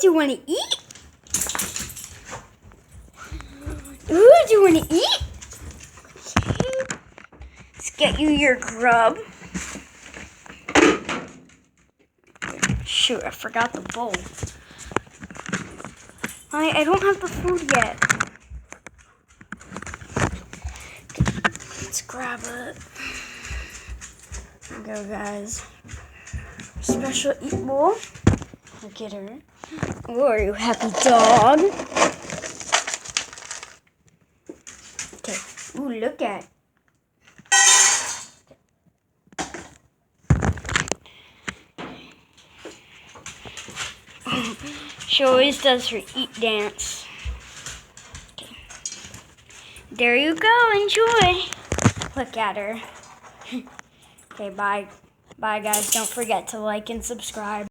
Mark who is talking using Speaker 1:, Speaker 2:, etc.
Speaker 1: do you want to eat? Ooh, do you want to eat? Let's get you your grub. Shoot, I forgot the bowl. I don't have the food yet. Let's grab it. Here we go, guys. Special eat bowl. Look at her. Oh, are you happy, dog? Okay. Ooh, look at. She always does her eat dance. Okay. There you go. Enjoy. Look at her. Okay, bye. Bye, guys. Don't forget to like and subscribe.